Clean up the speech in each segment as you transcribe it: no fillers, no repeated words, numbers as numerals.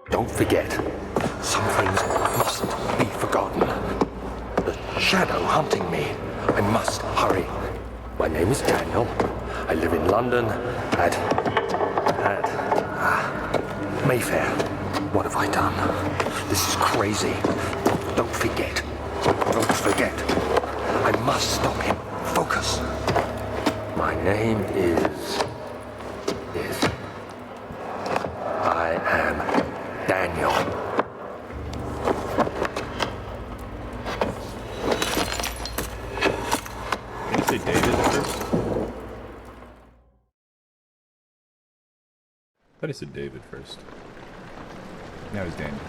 Don't forget, some things mustn't be forgotten. The shadow hunting me. I must hurry. My name is Daniel. I live in London at Mayfair. What have I done? This is crazy. Don't forget. Don't forget. I must stop him. Focus. My name is... I am Daniel. Can you say David first? I thought he said David first. Now he's Daniel.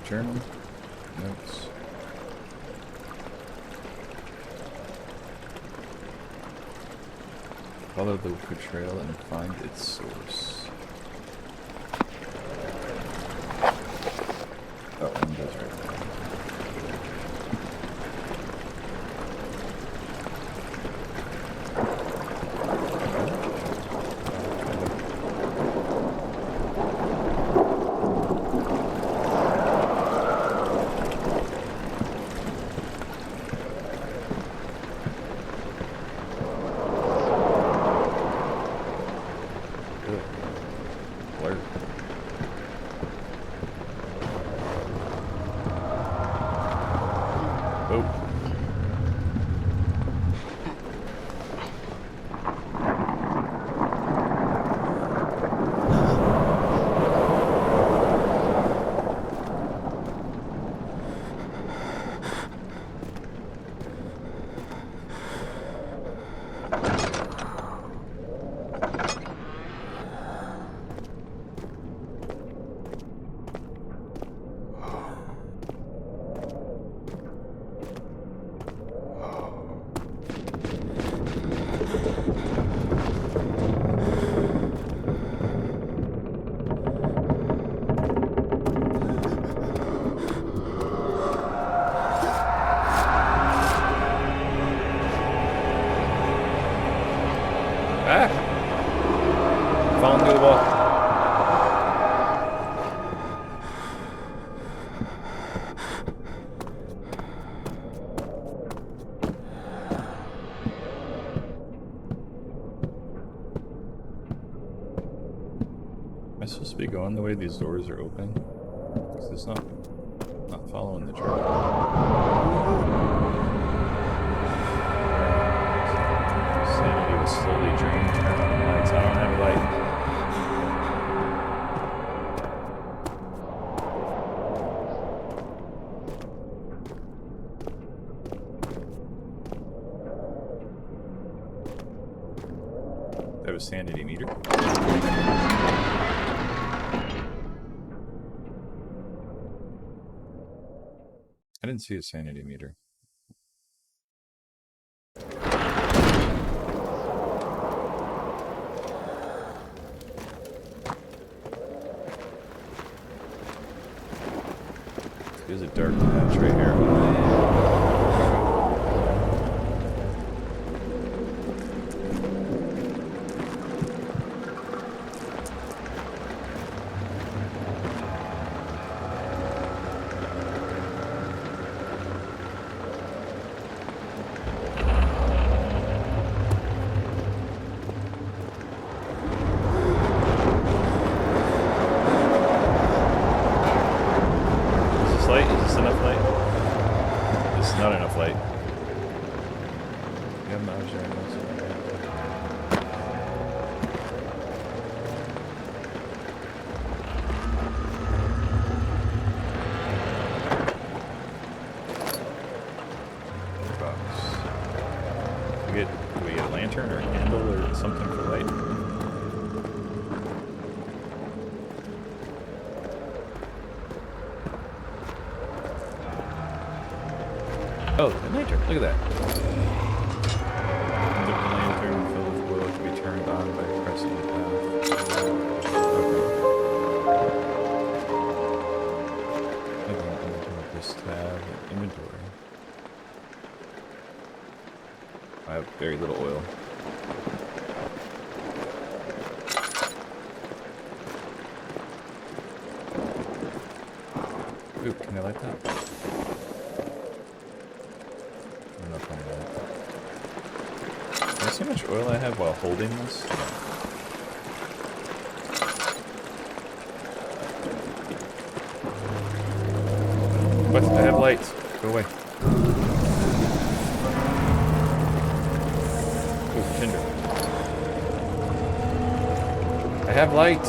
Journal, notes. Follow the liquid trail and find its source. Oh, and goes right there. Falling through the wall. Am I supposed to be going the way these doors are open? Because it's not following the trail. Sanity was slowly draining. Turn on the lights. I don't have a light. That was sanity meter. I didn't see a sanity meter. There's a dark patch right here. Not enough light. Yeah, no, sure. Do we get a lantern or a candle or something for light? Oh, the lantern. Look at that. The lantern filled with oil can be turned on by pressing the path. Okay. Inventory, this tab, inventory. I have very little oil. Ooh, can I light that? I'm not going to light that. Can I see how much oil I have while holding this? No. What? I have lights. Go away. Ooh, tinder. I have light.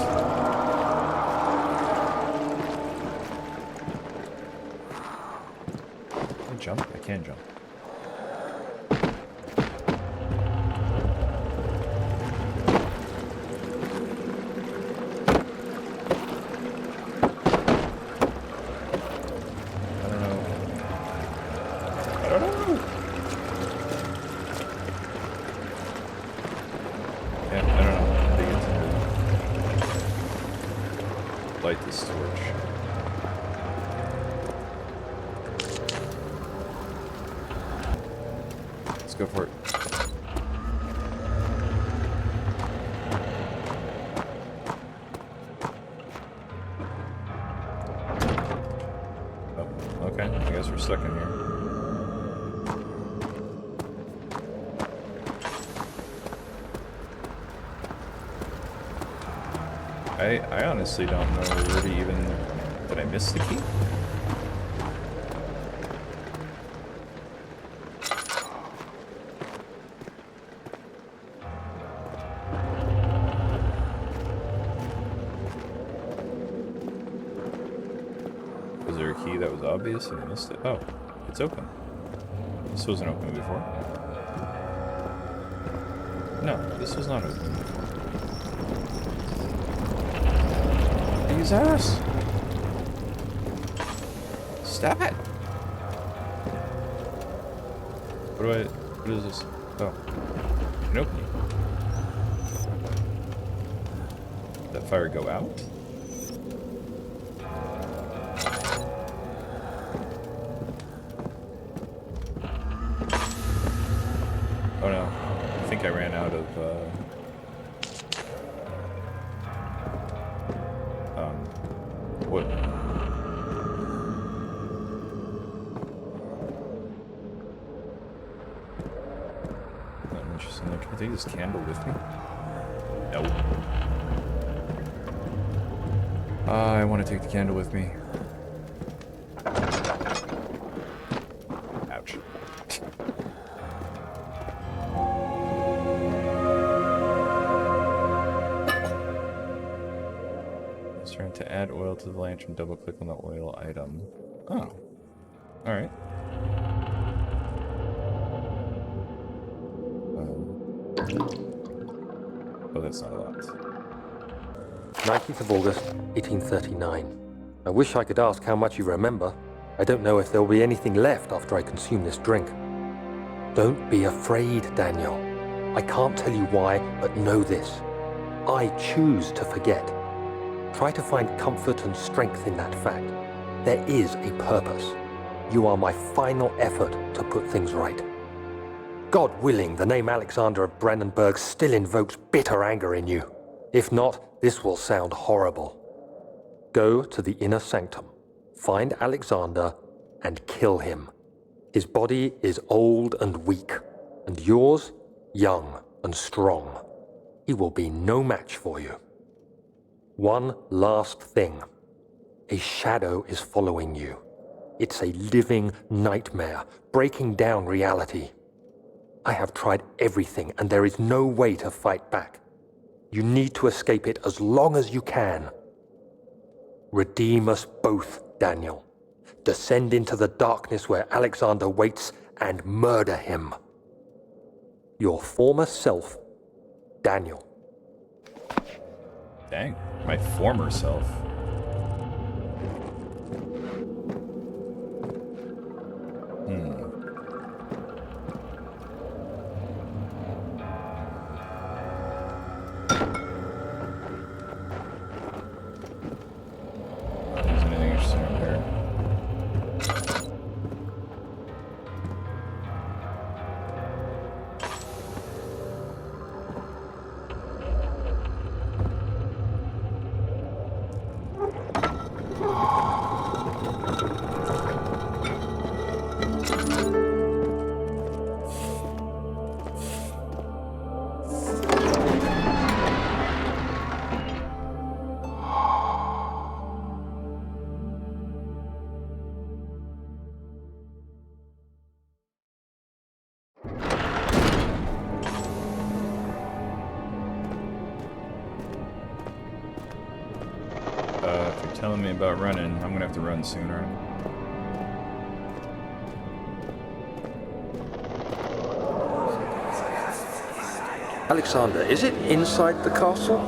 Can I jump? I can jump. Light this torch. Let's go for it. Oh, okay. I guess we're stuck in here. I honestly don't know where to even... Did I miss the key? Was there a key that was obvious and I missed it? Oh, it's open. This wasn't open before. No, this was not open. Jesus! Stop it! What is this? Oh. An opening. Did that fire go out? Oh no. I think I ran out of, wood. Interesting. Can I take this candle with me? No. I want to take the candle with me. Ouch. Let's try to add oil to the lantern. Double click on the oil item. Oh. Alright. Oh, that's not a lot. 19th of August, 1839. I wish I could ask how much you remember. I don't know if there will be anything left after I consume this drink. Don't be afraid, Daniel. I can't tell you why, but know this. I choose to forget. Try to find comfort and strength in that fact. There is a purpose. You are my final effort to put things right. God willing, the name Alexander of Brandenburg still invokes bitter anger in you. If not, this will sound horrible. Go to the inner sanctum, find Alexander, and kill him. His body is old and weak, and yours, young and strong. He will be no match for you. One last thing. A shadow is following you. It's a living nightmare, breaking down reality. I have tried everything, and there is no way to fight back. You need to escape it as long as you can. Redeem us both, Daniel. Descend into the darkness where Alexander waits and murder him. Your former self, Daniel. Dang, my former self. telling me about running. I'm gonna have to run sooner. Alexander, is it inside the castle?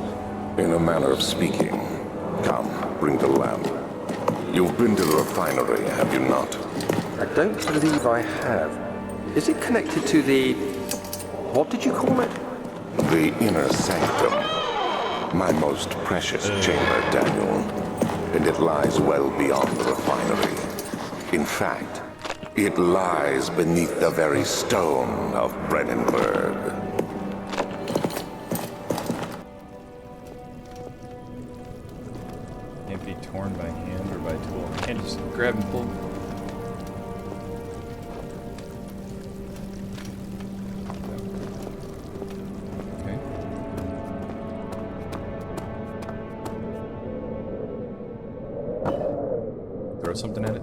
In a manner of speaking. Come, bring the lamp. You've been to the refinery, have you not? I don't believe I have. Is it connected to the... what did you call it? The inner sanctum. My most precious chamber, Daniel. And it lies well beyond the refinery. In fact, it lies beneath the very stone of Brennenburg. Can't be torn by hand or by tool. Can't just grab and pull. Okay. Throw something at it.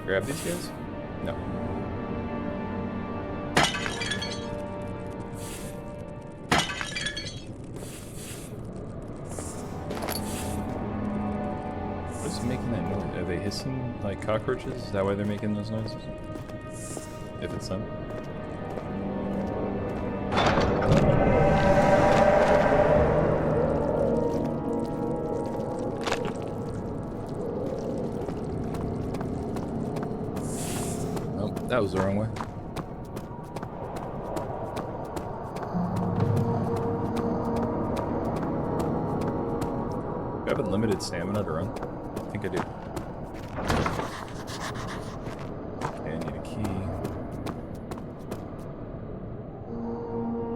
Grab these guys? No. What's making that noise? Are they hissing like cockroaches? Is that why they're making those noises? If it's them. That was the wrong way. Do I have unlimited stamina to run? I think I do. Okay, I need a key.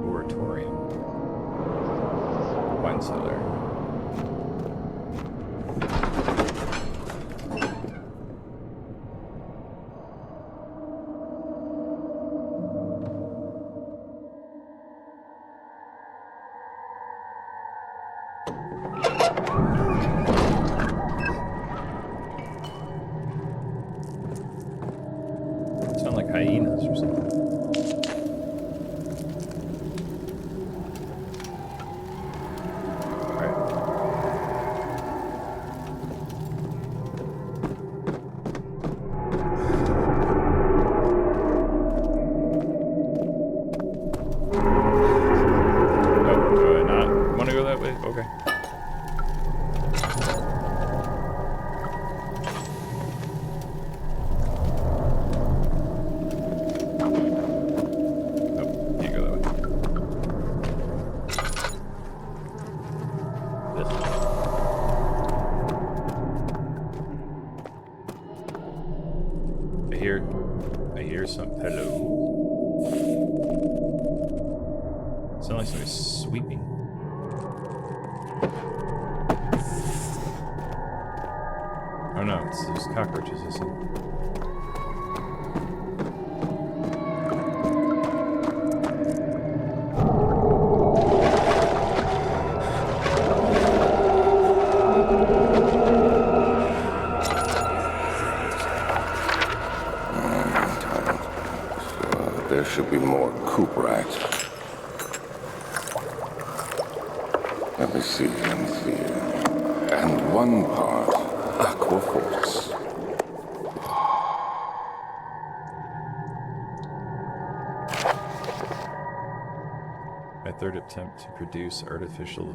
Oratorium. Wine cellar. Sound like hyenas or something. Alright. Oh, do I not want to go that way? Okay. I hear some. Hello. Sound like somebody's sweeping. Oh no, it's just cockroaches, I see. There should be more coop racks. Let me see. And one part aqua force. My third attempt to produce artificial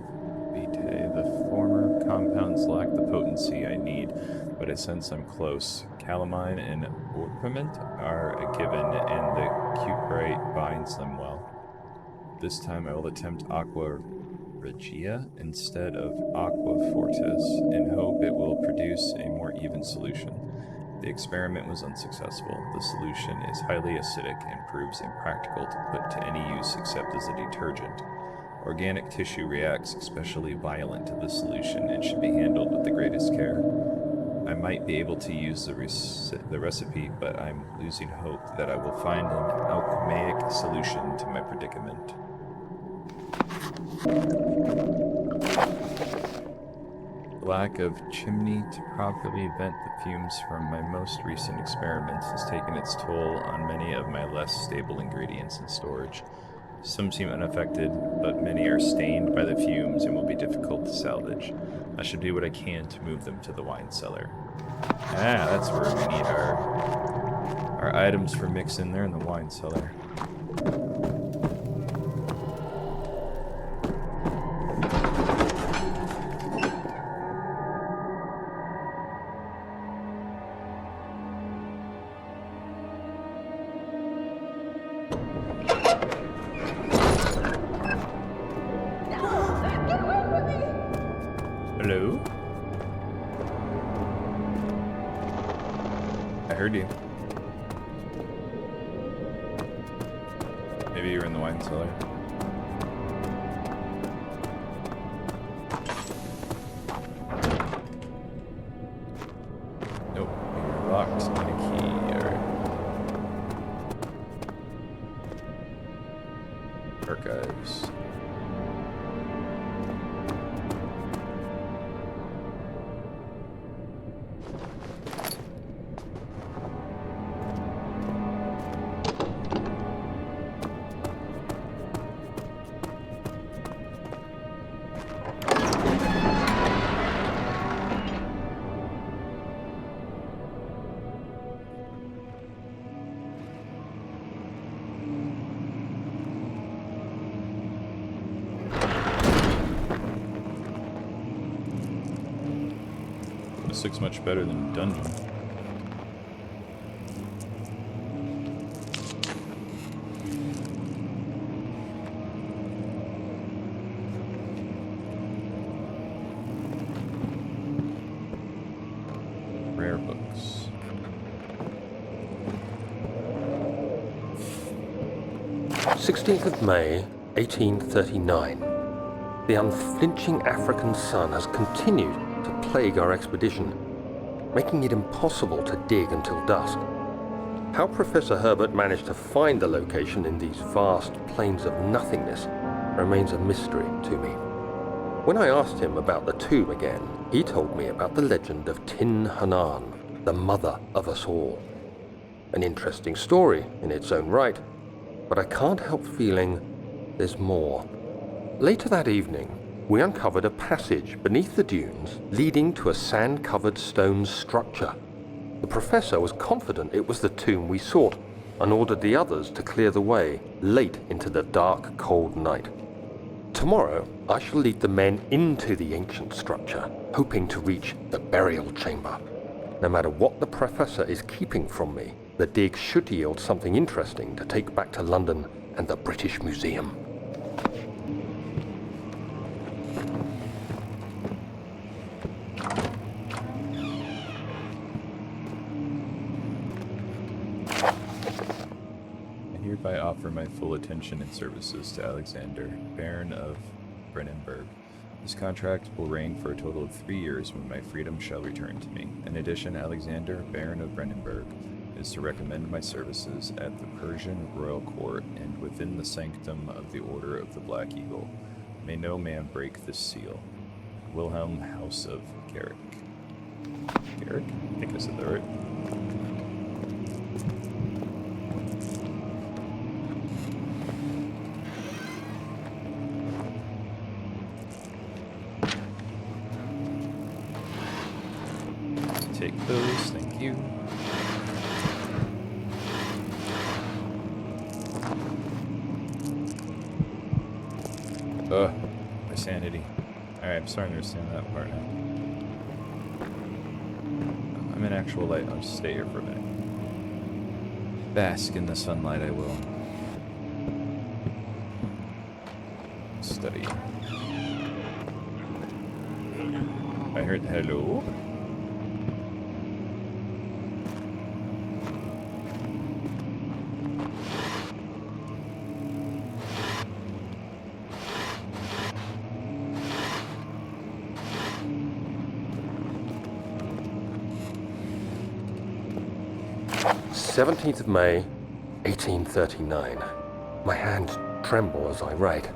vitae. The former compounds lack the potency I need, but I sense I'm close. Calamine and orpiment are a given, and the cuprite binds them well. This time I will attempt aqua regia instead of aqua fortis, and hope it will produce a more even solution. The experiment was unsuccessful. The solution is highly acidic and proves impractical to put to any use except as a detergent. Organic tissue reacts especially violent to the solution and should be handled with the greatest care. I might be able to use the recipe, but I'm losing hope that I will find an alchemic solution to my predicament. The lack of chimney to properly vent the fumes from my most recent experiments has taken its toll on many of my less stable ingredients in storage. Some seem unaffected, but many are stained by the fumes and will be difficult to salvage. I should do what I can to move them to the wine cellar. Ah, that's where we need our items for mixing there in the wine cellar. Hello? I heard you. Maybe you were in the wine cellar. Nope, you're locked. Need a key. Alright. Archives. This looks much better than dungeon. Rare books. "16th of May, 1839. The unflinching African sun has continued to plague our expedition, making it impossible to dig until dusk. How Professor Herbert managed to find the location in these vast plains of nothingness remains a mystery to me. When I asked him about the tomb again, he told me about the legend of Tin Hanan, the mother of us all. An interesting story in its own right, but I can't help feeling there's more. Later that evening, we uncovered a passage beneath the dunes leading to a sand-covered stone structure. The professor was confident it was the tomb we sought and ordered the others to clear the way late into the dark, cold night. Tomorrow, I shall lead the men into the ancient structure, hoping to reach the burial chamber. No matter what the professor is keeping from me, the dig should yield something interesting to take back to London and the British Museum. I hereby offer my full attention and services to Alexander, Baron of Brennenburg. This contract will reign for a total of 3 years when my freedom shall return to me. In addition, Alexander, Baron of Brennenburg, is to recommend my services at the Persian royal court and within the sanctum of the Order of the Black Eagle. May no man break this seal. Wilhelm, House of Garrick. Garrick? I think I said that right. Take those, thank you. Ugh, my sanity. Alright, I'm starting to understand that part now. I'm in actual light, I'll just stay here for a minute. Bask in the sunlight, I will. Study. I heard hello. 17th of May, 1839. My hands tremble as I write.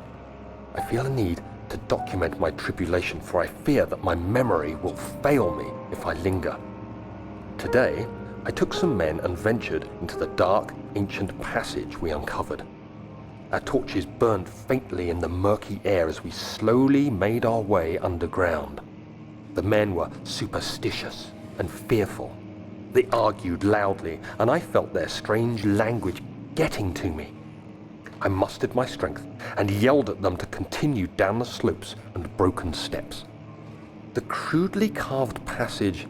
I feel a need to document my tribulation, for I fear that my memory will fail me if I linger. Today, I took some men and ventured into the dark, ancient passage we uncovered. Our torches burned faintly in the murky air as we slowly made our way underground. The men were superstitious and fearful. They argued loudly, and I felt their strange language getting to me. I mustered my strength and yelled at them to continue down the slopes and broken steps. The crudely carved passage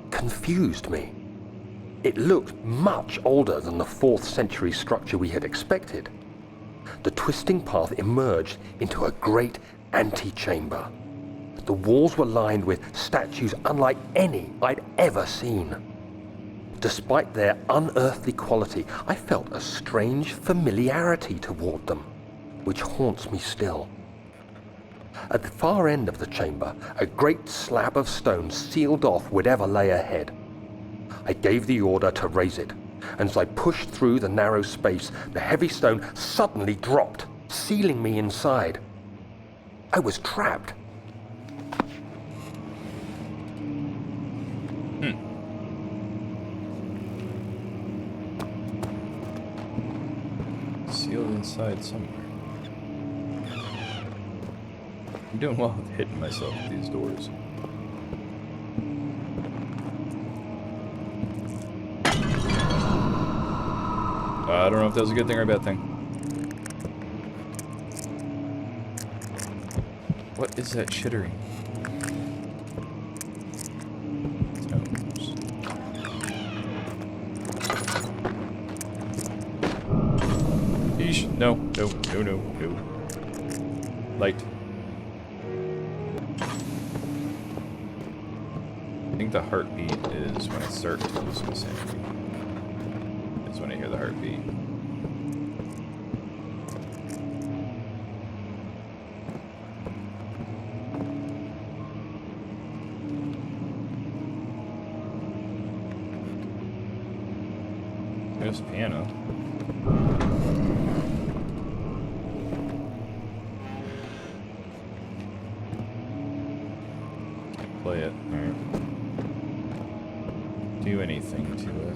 confused me. It looked much older than the 4th century structure we had expected. The twisting path emerged into a great antechamber. The walls were lined with statues unlike any I'd ever seen. Despite their unearthly quality, I felt a strange familiarity toward them, which haunts me still. At the far end of the chamber, a great slab of stone sealed off whatever lay ahead. I gave the order to raise it, and as I pushed through the narrow space, the heavy stone suddenly dropped, sealing me inside. I was trapped. Sealed inside somewhere. I'm doing well with hitting myself with these doors. I don't know if that was a good thing or a bad thing. What is that chittering? Tones. Eesh. No, no, no, no, no. Light. I think the heartbeat is when I start to lose my sanity. It's when I hear the heartbeat. There's piano. Can't play it. Alright. Do anything to it.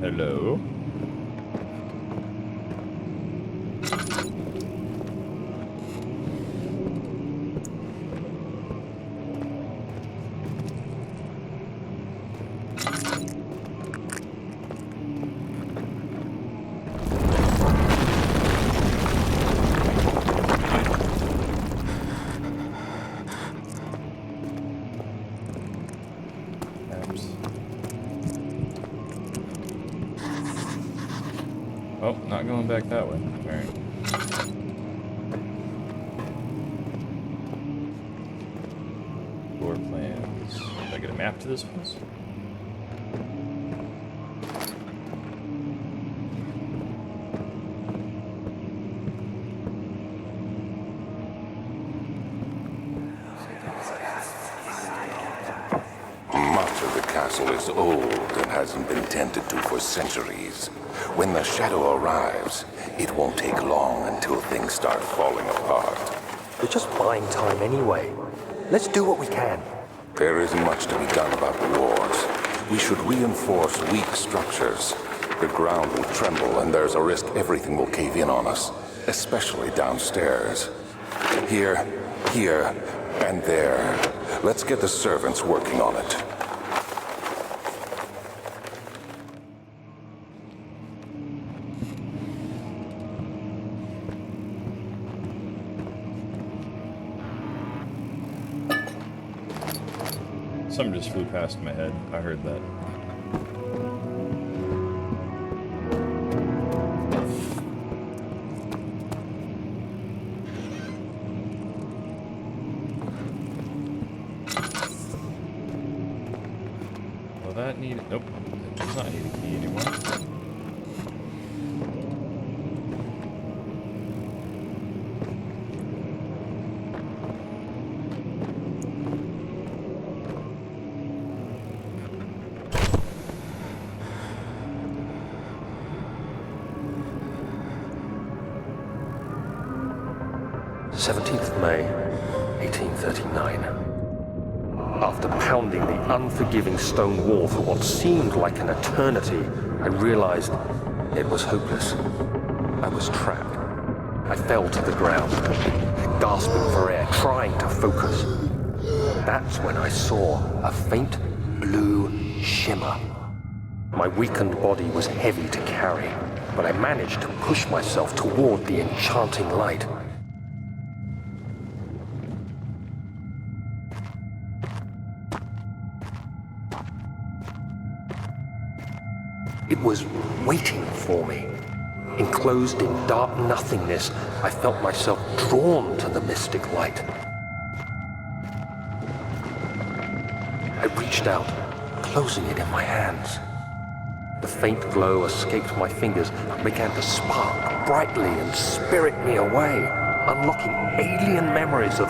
Hello? Oh, not going back that way. Alright. Floor plans. Did I get a map to this place? Much of the castle is old and hasn't been tended to for centuries. When the shadow arrives, it won't take long until things start falling apart. We're just buying time anyway. Let's do what we can. There isn't much to be done about the walls. We should reinforce weak structures. The ground will tremble and there's a risk everything will cave in on us, especially downstairs. Here, and there. Let's get the servants working on it. Something just flew past my head. I heard that. Well, that needed... Nope. It does not need a key anymore. 17th of May, 1839. After pounding the unforgiving stone wall for what seemed like an eternity, I realized it was hopeless. I was trapped. I fell to the ground, gasping for air, trying to focus. That's when I saw a faint blue shimmer. My weakened body was heavy to carry, but I managed to push myself toward the enchanting light. It was waiting for me. Enclosed in dark nothingness, I felt myself drawn to the mystic light. I reached out, closing it in my hands. The faint glow escaped my fingers and began to spark brightly and spirit me away, unlocking alien memories of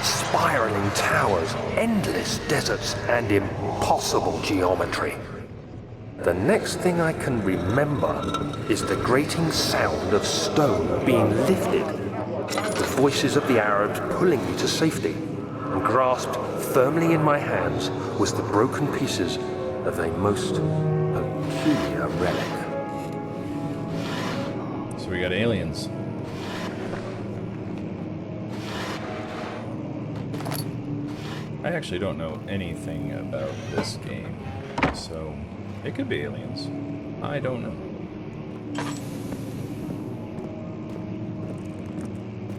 spiraling towers, endless deserts, and impossible geometry. The next thing I can remember is the grating sound of stone being lifted, the voices of the Arabs pulling me to safety, and grasped firmly in my hands was the broken pieces of a most peculiar relic. So we got aliens. I actually don't know anything about this game, so it could be aliens. I don't know.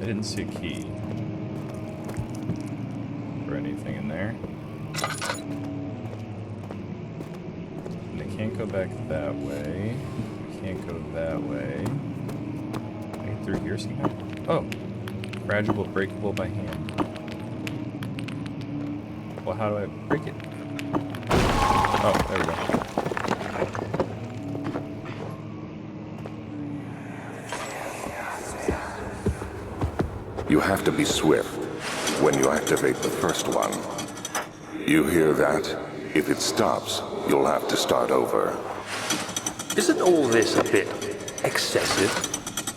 I didn't see a key or anything in there. And I can't go back that way. Can't go that way. Can I get through here somehow? Oh! Fragile, breakable by hand. Well, how do I break it? Oh, there we go. You have to be swift when you activate the first one. You hear that? If it stops, you'll have to start over. Isn't all this a bit excessive?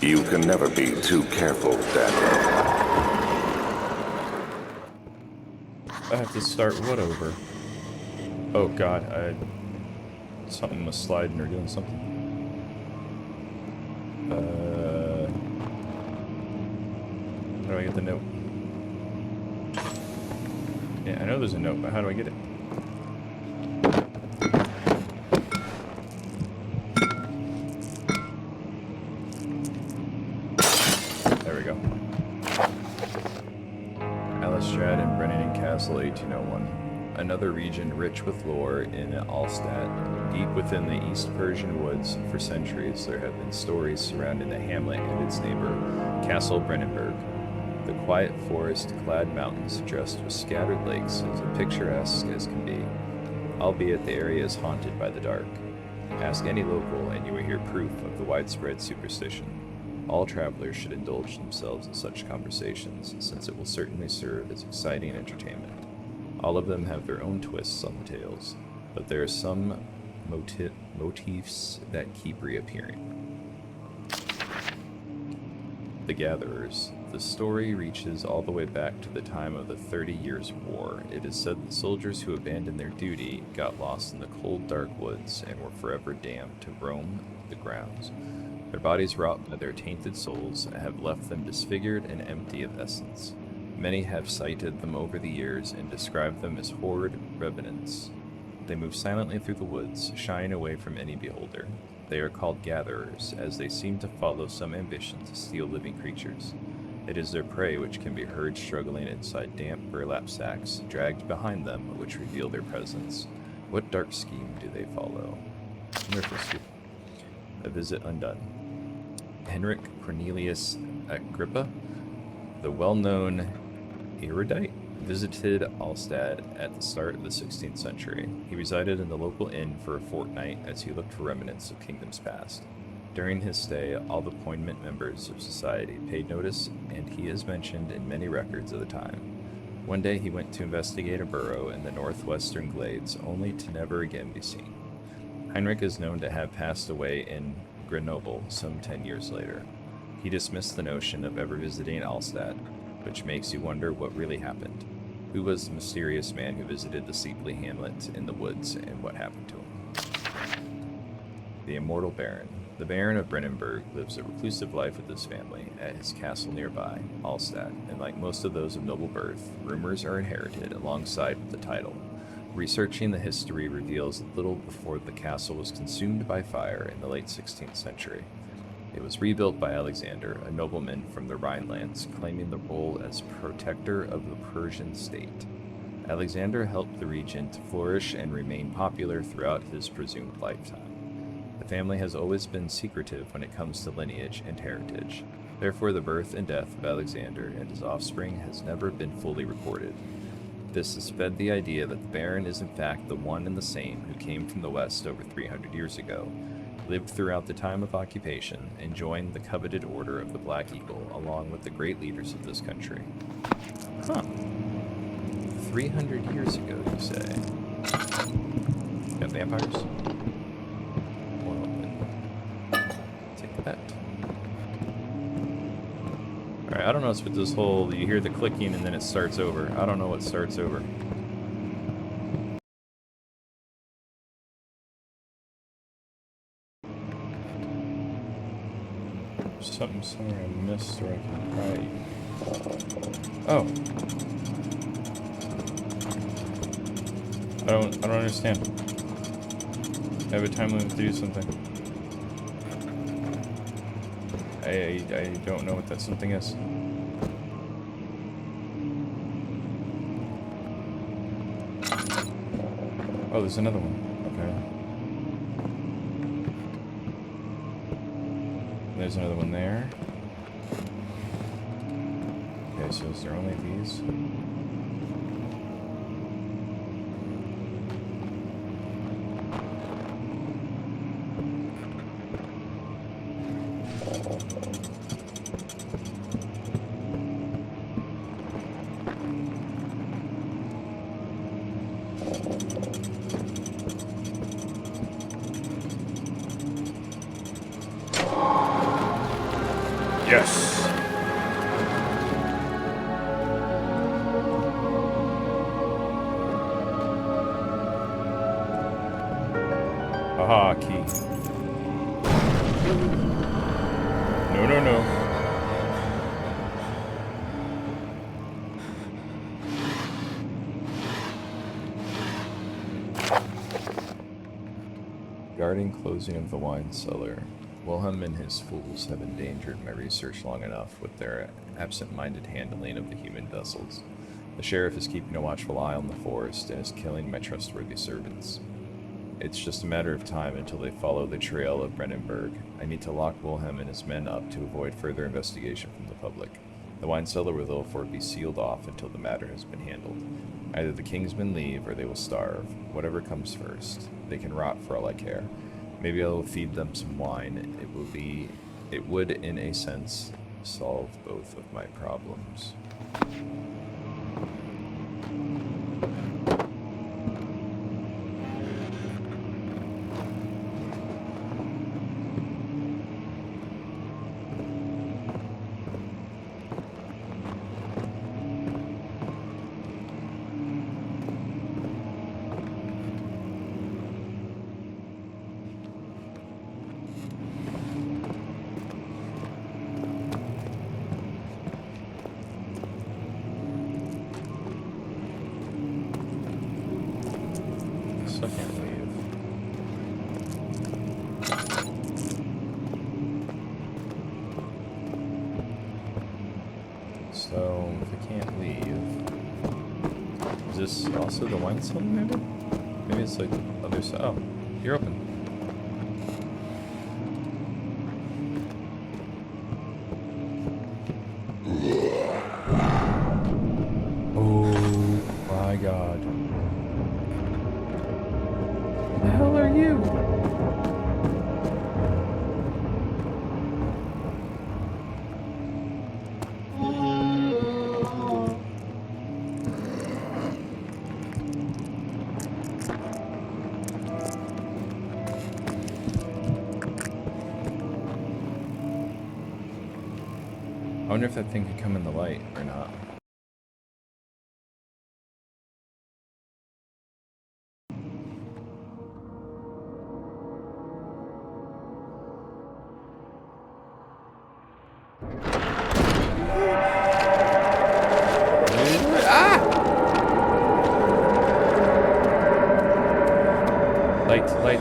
You can never be too careful, Daniel. I have to start what over? Oh god, something was sliding or doing something. How do I get the note? Yeah, I know there's a note, but how do I get it? There we go. Alistrad and Brennan Castle, 1801. Another region rich with lore in Alstadt. Deep within the East Persian woods, for centuries, there have been stories surrounding the hamlet and its neighbor, Castle Brennenburg. The quiet forest-clad mountains dressed with scattered lakes is as picturesque as can be, albeit the area is haunted by the dark. Ask any local and you will hear proof of the widespread superstition. All travelers should indulge themselves in such conversations, since it will certainly serve as exciting entertainment. All of them have their own twists on the tales, but there are some motifs that keep reappearing. The Gatherers. The story reaches all the way back to the time of the 30 Years' War. It is said that soldiers who abandoned their duty got lost in the cold, dark woods and were forever damned to roam the grounds. Their bodies, wrought by their tainted souls, have left them disfigured and empty of essence. Many have cited them over the years and described them as horrid revenants. They move silently through the woods, shying away from any beholder. They are called gatherers, as they seem to follow some ambition to steal living creatures. It is their prey which can be heard struggling inside damp burlap sacks, dragged behind them, which reveal their presence. What dark scheme do they follow? A visit undone. Henrik Cornelius Agrippa, the well-known erudite, visited Alstadt at the start of the 16th century. He resided in the local inn for a fortnight as he looked for remnants of kingdoms past. During his stay, all the prominent members of society paid notice, and he is mentioned in many records of the time. One day he went to investigate a burrow in the northwestern glades, only to never again be seen. Heinrich is known to have passed away in Grenoble some 10 years later. He dismissed the notion of ever visiting Alstadt. which makes you wonder what really happened. Who was the mysterious man who visited the Sleepy Hamlet in the woods, and what happened to him? The Immortal Baron. The Baron of Brennenburg lives a reclusive life with his family at his castle nearby, Hallstatt, and like most of those of noble birth, rumors are inherited alongside with the title. Researching the history reveals that little before the castle was consumed by fire in the late 16th century. It was rebuilt by Alexander, a nobleman from the Rhinelands, claiming the role as protector of the Persian state. Alexander helped the region to flourish and remain popular throughout his presumed lifetime. The family has always been secretive when it comes to lineage and heritage. Therefore, the birth and death of Alexander and his offspring has never been fully recorded. This has fed the idea that the Baron is in fact the one and the same who came from the west over 300 years ago, lived throughout the time of occupation, and joined the coveted Order of the Black Eagle along with the great leaders of this country. Huh. 300 years ago, you say? Got vampires? Well, then take that. Alright, I don't know what's with this whole, you hear the clicking and then it starts over. I don't know what starts over. Something somewhere I missed or I can try. Oh. I don't understand. I have a time limit to do something. I don't know what that something is. Oh, there's another one. Okay. There's another one there. Okay, so is there only these? Yes. Aha, key. No, no, no. Guarding closing of the wine cellar. Wilhelm and his fools have endangered my research long enough with their absent-minded handling of the human vessels. The sheriff is keeping a watchful eye on the forest and is killing my trustworthy servants. It's just a matter of time until they follow the trail of Brennenburg. I need to lock Wilhelm and his men up to avoid further investigation from the public. The wine cellar will therefore be sealed off until the matter has been handled. Either the Kingsmen leave or they will starve. Whatever comes first. They can rot for all I care. Maybe I will feed them some wine. It would, in a sense, solve both of my problems. I can't leave. So, if I can't leave... Is this also the wine cellar, maybe? Maybe it's like the other side. Oh, you're open. Oh my god. Who the hell are you? wonder if that thing could come in the light or not.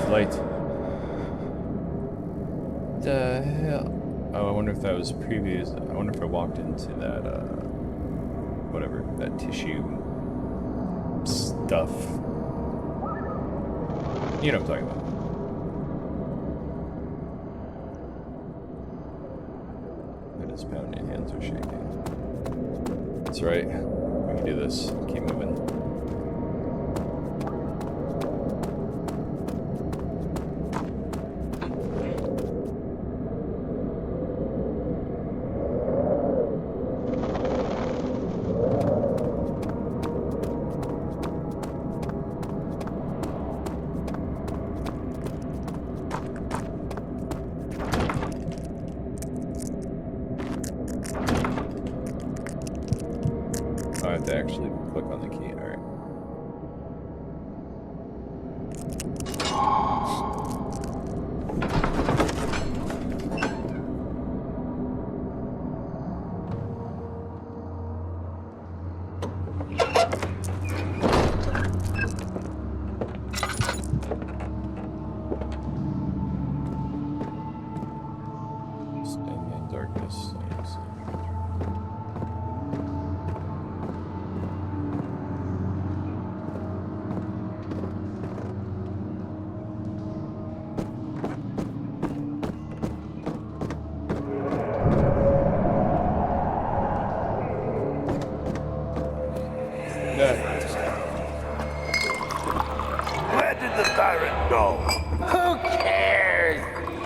Light. The hell? Oh, I wonder if that was previous. I wonder if I walked into that, whatever, that tissue stuff. You know what I'm talking about. It is pounding, hands are shaking. That's right. We can do this. Keep moving. I have to actually click on the key. Alright. Stand in darkness. Where did the tyrant go? Who cares?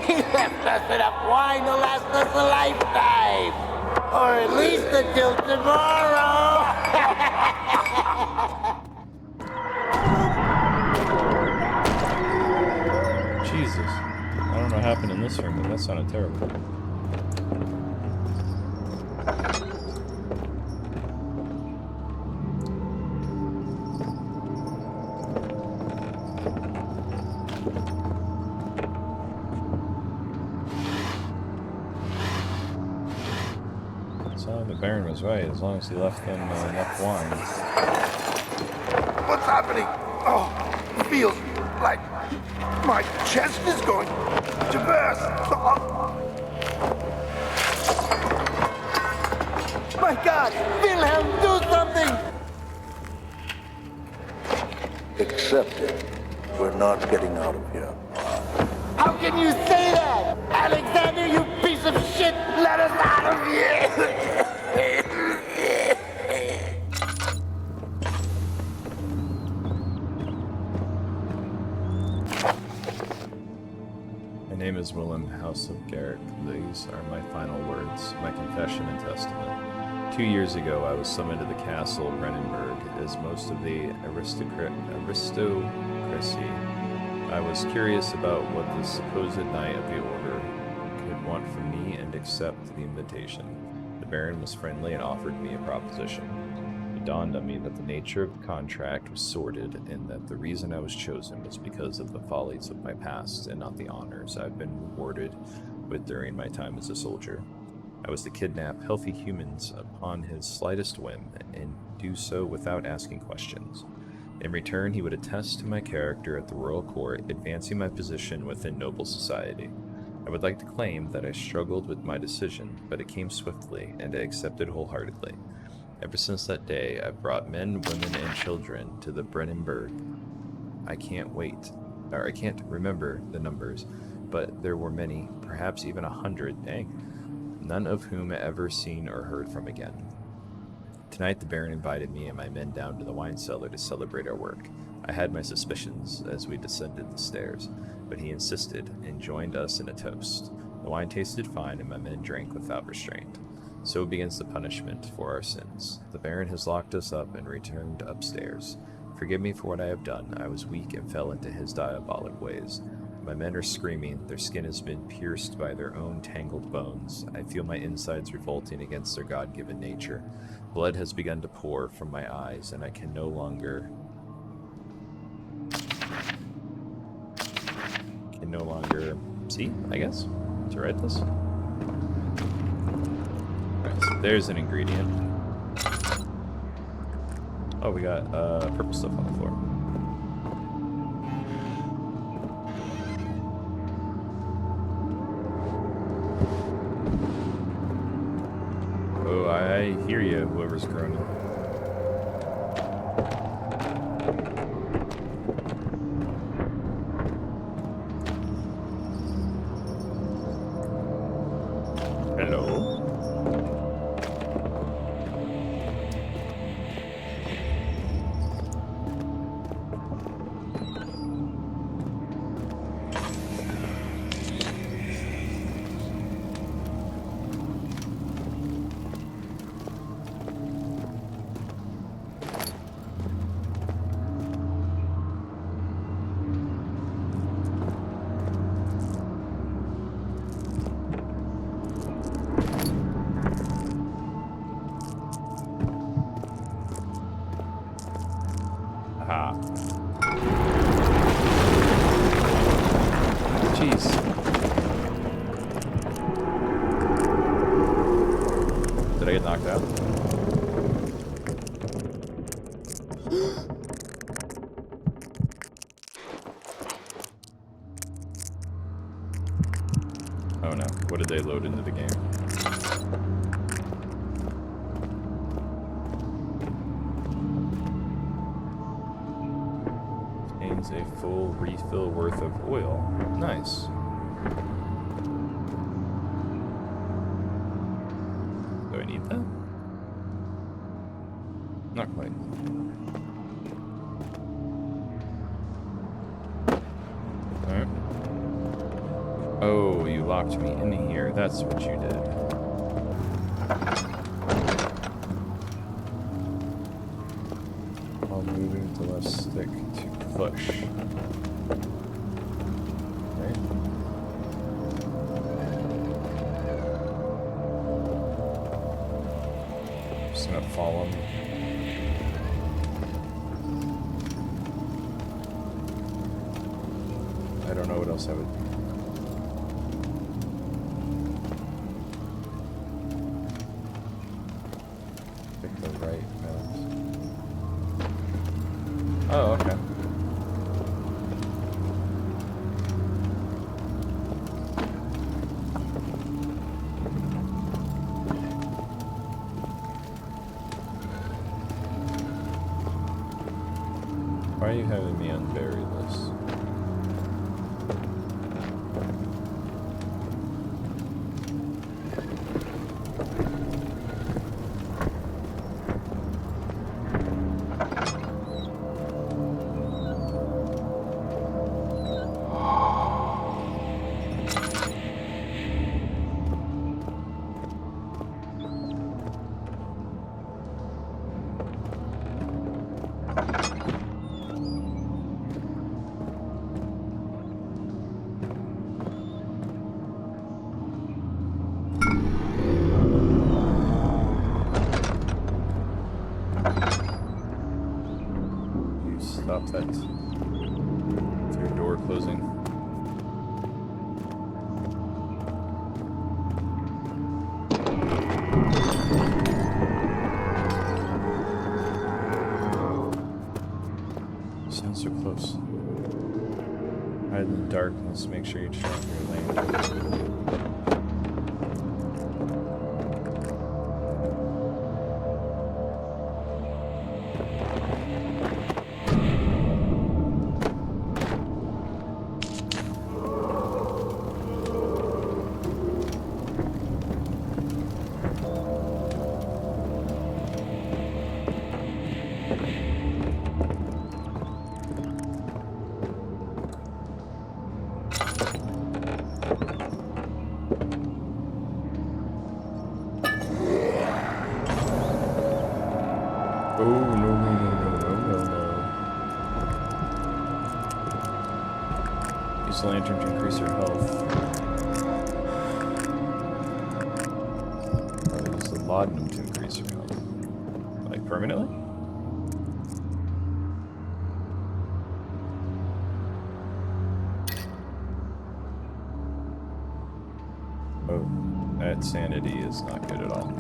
He left us enough wine to last us a lifetime. Or at least until tomorrow. Jesus. I don't know what happened in this room, but that sounded terrible. So the Baron was right, as long as he left them enough wine. What's happening? Oh, it feels like my chest is going to burst. My God, Wilhelm, do something! Accept it. We're not getting out of here. How can you say that? Alexander, you piece of shit! Let us out of here! My name is Willem, House of Garrick. These are my final words, my confession and testament. 2 years ago, I was summoned to the castle of Brennenburg as most of the aristocracy. I was curious about what the supposed Knight of the Order could want from me and accept the invitation. The Baron was friendly and offered me a proposition. It dawned on me that the nature of the contract was sordid and that the reason I was chosen was because of the follies of my past and not the honors I've been rewarded with during my time as a soldier. I was to kidnap healthy humans upon his slightest whim and do so without asking questions. In return, he would attest to my character at the royal court, advancing my position within noble society. I would like to claim that I struggled with my decision, but it came swiftly, and I accepted wholeheartedly. Ever since that day, I've brought men, women, and children to the Brennenburg. I can't remember the numbers, but there were many, perhaps even 100, none of whom ever seen or heard from again. Tonight, the Baron invited me and my men down to the wine cellar to celebrate our work. I had my suspicions as we descended the stairs, but he insisted and joined us in a toast. The wine tasted fine and my men drank without restraint. So begins the punishment for our sins. The Baron has locked us up and returned upstairs. Forgive me for what I have done. I was weak and fell into his diabolic ways. My men are screaming. Their skin has been pierced by their own tangled bones. I feel my insides revolting against their God-given nature. Blood has begun to pour from my eyes, and I can no longer see, I guess, to write this. Alright, so there's an ingredient. Oh, we got purple stuff on the floor. Oh, I hear you, whoever's groaning. Hello? Aha. Jeez. Did I get knocked out? Oh no. What did they load into the game? A full refill worth of oil. Nice. Do I need that? Not quite. Alright. Oh, you locked me in here. That's what you did. While moving with the left stick to push. Right. Just gonna follow him. I don't know what else I would do. Pick the right mouse. Oh, okay. Why are you having me unbury this? Stop that. Is your door closing? Sounds so close. Hide in the darkness, make sure you check your lane. Oh, no, no, no, no, no, no, no. Use the lantern to increase her health. Or use the laudanum to increase her health. Like permanently? Oh, that sanity is not good at all.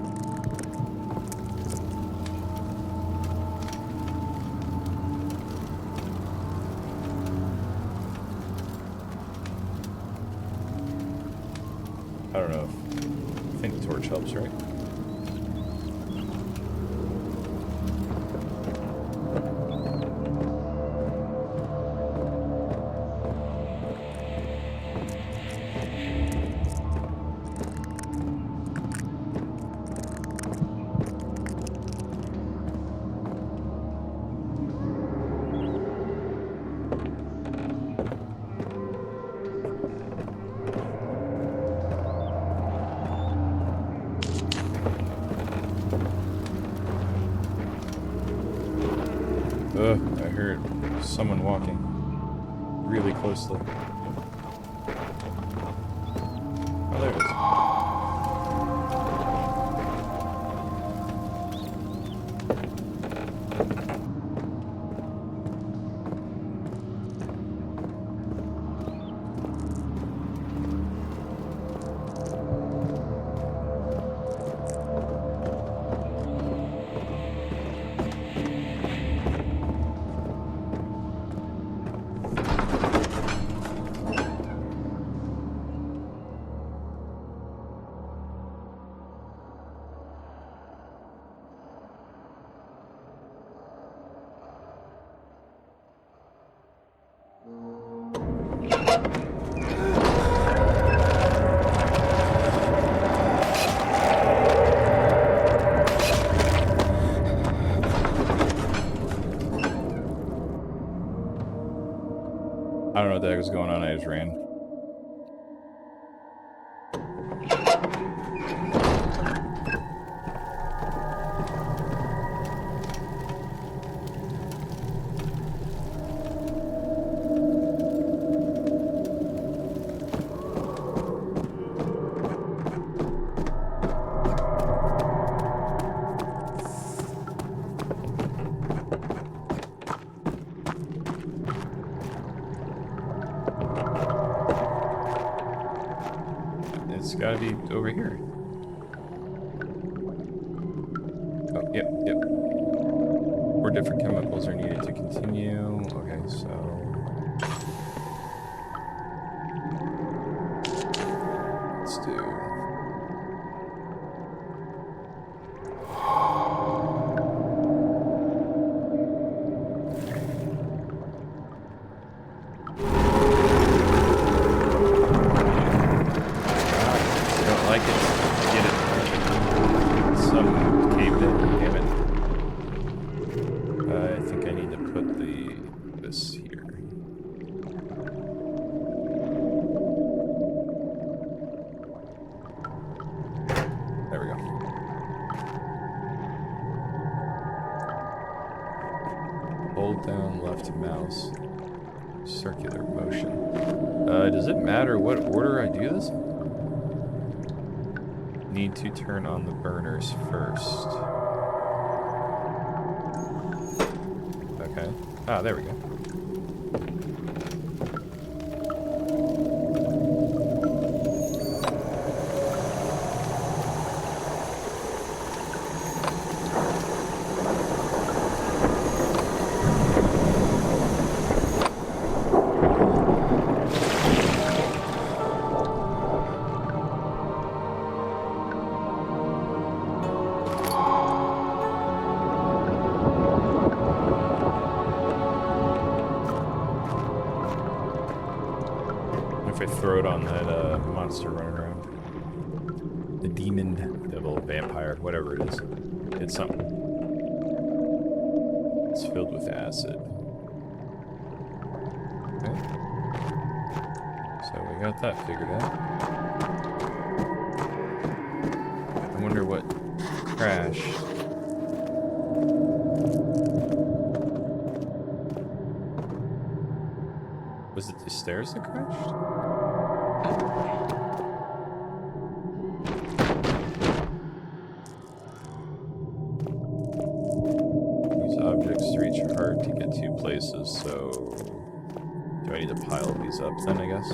I don't know. I think the torch helps, right? Ugh, I heard someone walking really closely. Oh, there it is. I don't know what the heck was going on, I just ran. It's gotta be over here. Oh, yep. 4 different chemicals are needed to continue. Okay, so... let's do... like it. Get it. Some caved in. Damn it. I think I need to put this here. There we go. Hold down left mouse. Circular motion. Does it matter what order I do this? Need to turn on the burners first. Okay. Ah, there we go. If I throw it on that monster running around. The demon, devil, vampire, whatever it is. It's something. It's filled with acid. Okay. So we got that figured out. I wonder what crashed. Was it the stairs that crashed? These objects reach hard to get to places, so... Do I need to pile these up then, I guess?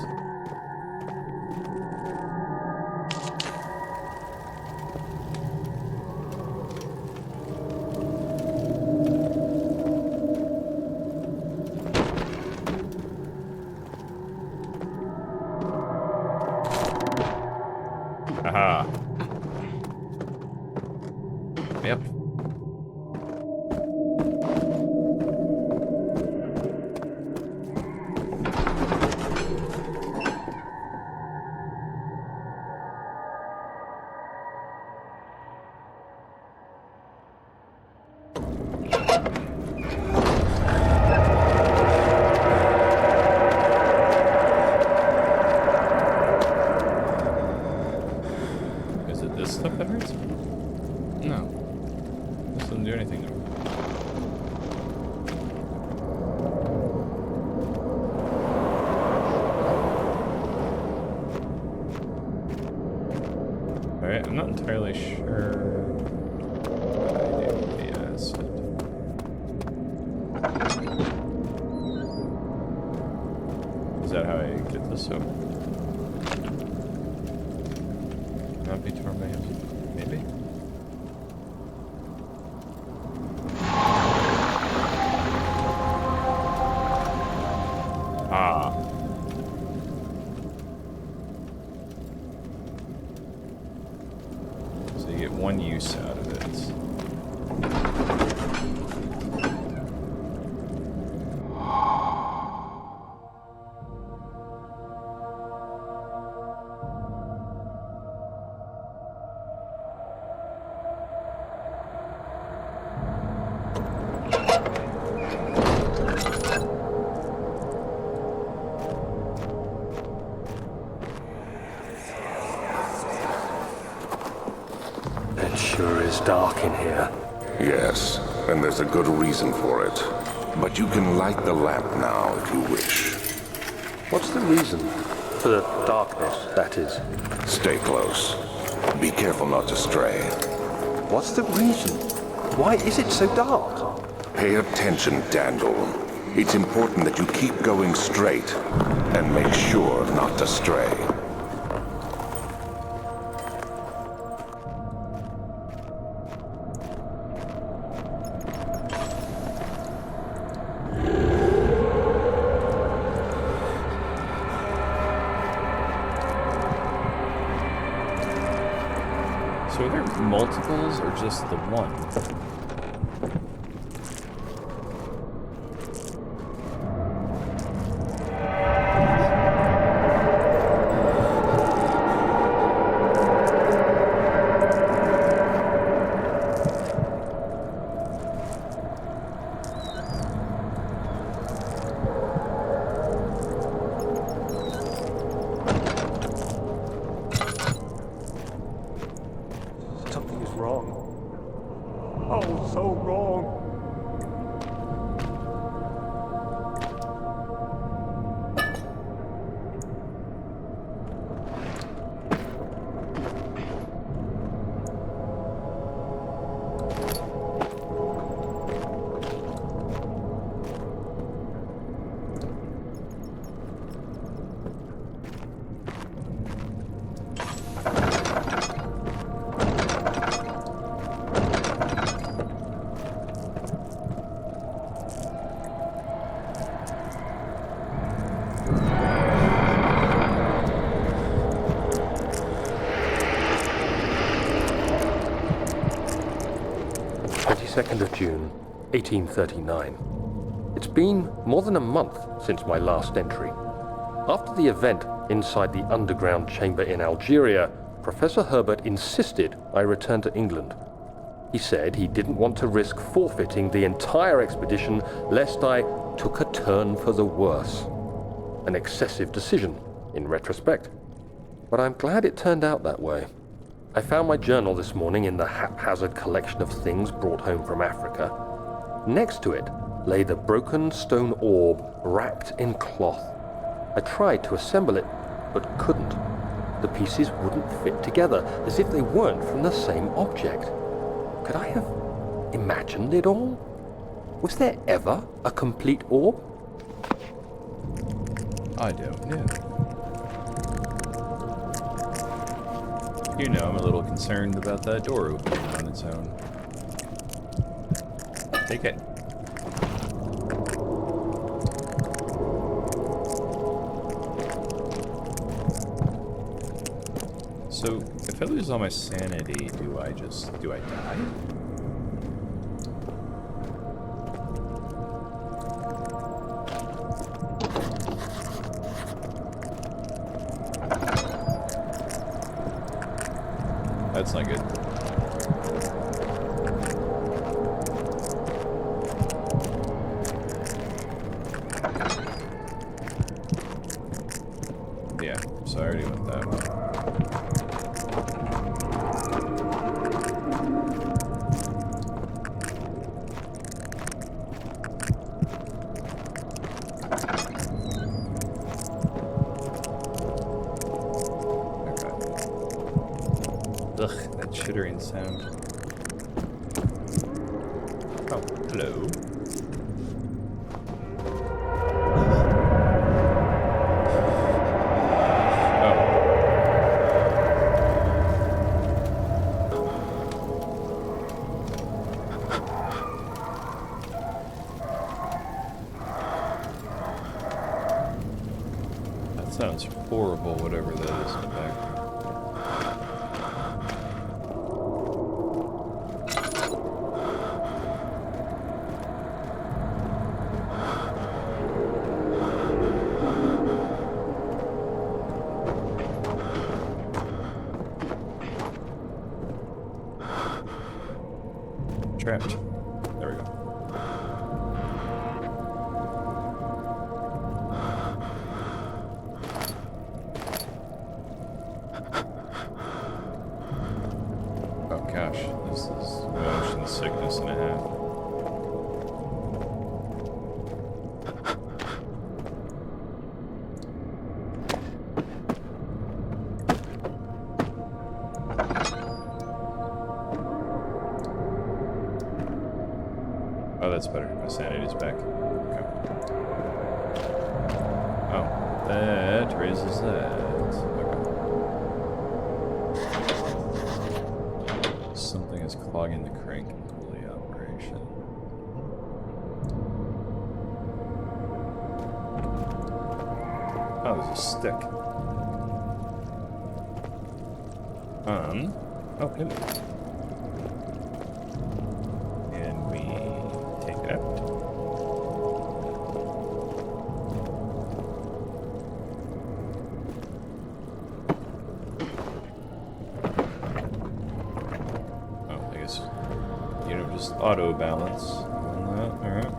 Aha. Yep. Is it this stuff that hurts? No. This doesn't do anything to me. Alright, I'm not entirely sure what I do with the acid. Is that how I get this open? Not be torn by him. Maybe? Ah. So you get one use out of it. It sure is dark in here. Yes, and there's a good reason for it. But you can light the lamp now if you wish. What's the reason? For the darkness, that is. Stay close. Be careful not to stray. What's the reason? Why is it so dark? Pay attention, Daniel. It's important that you keep going straight and make sure not to stray. So are there multiples or just the one? Something is wrong. Oh, so wrong. of June, 1839. It's been more than a month since my last entry. After the event inside the underground chamber in Algeria, Professor Herbert insisted I return to England. He said he didn't want to risk forfeiting the entire expedition lest I took a turn for the worse. An excessive decision, in retrospect. But I'm glad it turned out that way. I found my journal this morning in the haphazard collection of things brought home from Africa. Next to it lay the broken stone orb wrapped in cloth. I tried to assemble it, but couldn't. The pieces wouldn't fit together, as if they weren't from the same object. Could I have imagined it all? Was there ever a complete orb? I don't know. You know, I'm a little concerned about that door opening on its own. Take it. So, if I lose all my sanity, do I die? That's not good. Yeah, so I already went that way. Ugh, that chittering sound. Oh, hello. That sounds horrible, whatever that is in the background. Trapped. There we go. Oh gosh, this is motion sickness and a half. Oh, that's better. My sanity's back. Okay. Oh, that raises that. Okay. Something is clogging the crank and pulley operation. Oh, there's a stick. Oh, good. And we take it out. Oh, I guess, you know, just auto balance on that. Alright.